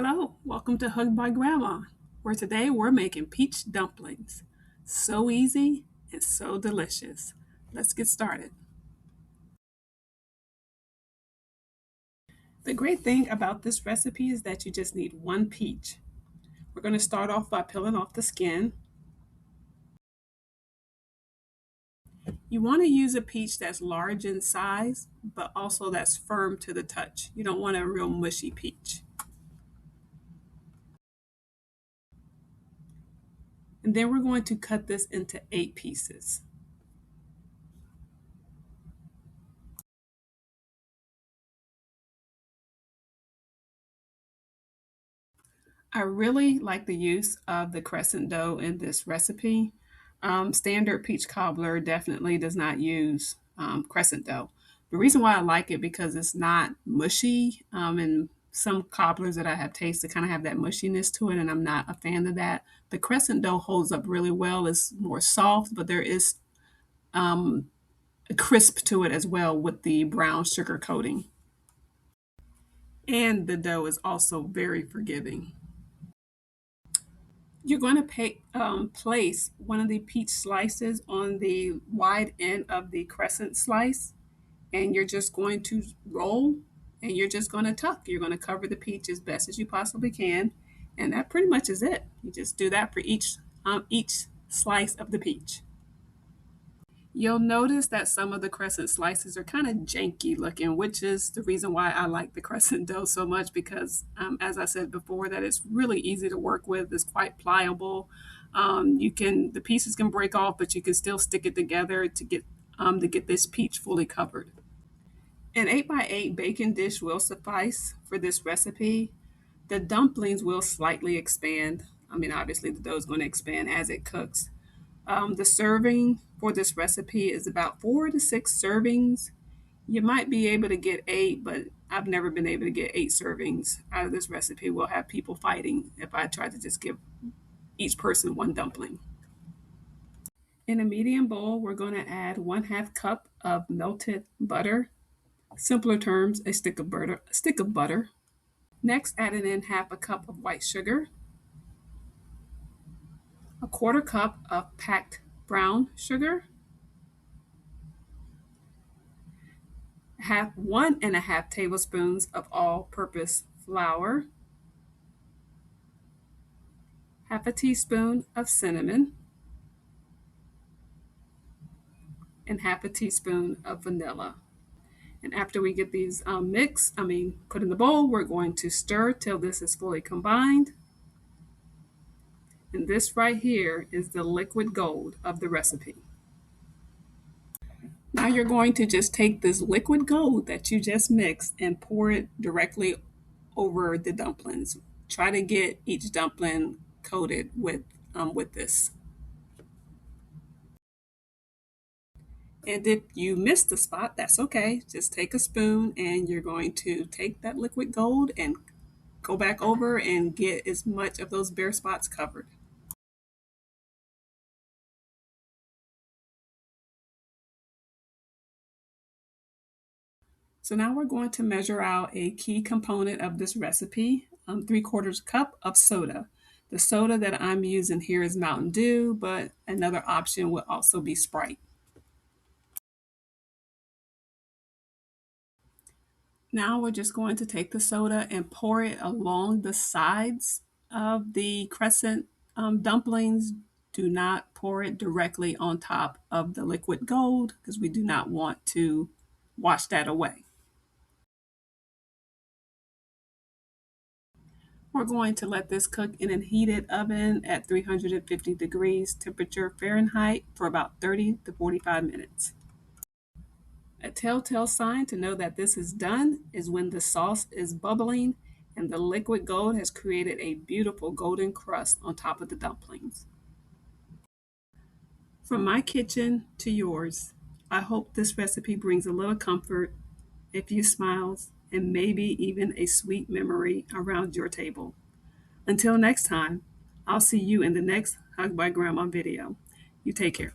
Hello, welcome to Hugged by Grandma, where today we're making peach dumplings. So easy and so delicious. Let's get started. The great thing about this recipe is that you just need one peach. We're going to start off by peeling off the skin. You want to use a peach that's large in size, but also that's firm to the touch. You don't want a real mushy peach. And then we're going to cut this into 8 pieces. I really like the use of the crescent dough in this recipe. Standard peach cobbler definitely does not use crescent dough. The reason why I like it because it's not mushy, and some cobblers that I have tasted kind of have that mushiness to it, and I'm not a fan of that. The crescent dough holds up really well. It's more soft, but there is a crisp to it as well with the brown sugar coating. And the dough is also very forgiving. You're going to place one of the peach slices on the wide end of the crescent slice, and you're just going to roll and you're just going to tuck. You're going to cover the peach as best as you possibly can, and that pretty much is it. You just do that for each slice of the peach. You'll notice that some of the crescent slices are kind of janky looking, which is the reason why I like the crescent dough so much because, as I said before, that it's really easy to work with. It's quite pliable. The pieces can break off, but you can still stick it together to get this peach fully covered. An 8x8 baking dish will suffice for this recipe. The dumplings will slightly expand. I mean, obviously, the dough is going to expand as it cooks. The serving for this recipe is about 4 to 6 servings. You might be able to get 8, but I've never been able to get 8 servings out of this recipe. We'll have people fighting if I try to just give each person one dumpling. In a medium bowl, we're going to add 1/2 cup of melted butter. Simpler terms, a stick of butter. Next, adding in 1/2 cup of white sugar, 1/4 cup of packed brown sugar, 1 1/2 tablespoons of all-purpose flour, 1/2 teaspoon of cinnamon, and 1/2 teaspoon of vanilla. And after we get these put in the bowl, we're going to stir till this is fully combined. And this right here is the liquid gold of the recipe. Now you're going to just take this liquid gold that you just mixed and pour it directly over the dumplings. Try to get each dumpling coated with this. And if you missed the spot, that's okay. Just take a spoon and you're going to take that liquid gold and go back over and get as much of those bare spots covered. So now we're going to measure out a key component of this recipe, 3/4 cup of soda. The soda that I'm using here is Mountain Dew, but another option would also be Sprite. Now we're just going to take the soda and pour it along the sides of the crescent dumplings. Do not pour it directly on top of the liquid gold because we do not want to wash that away. We're going to let this cook in a heated oven at 350 degrees temperature Fahrenheit for about 30 to 45 minutes. A telltale sign to know that this is done is when the sauce is bubbling and the liquid gold has created a beautiful golden crust on top of the dumplings. From my kitchen to yours, I hope this recipe brings a little comfort, a few smiles, and maybe even a sweet memory around your table. Until next time, I'll see you in the next Hug by Grandma video. You take care.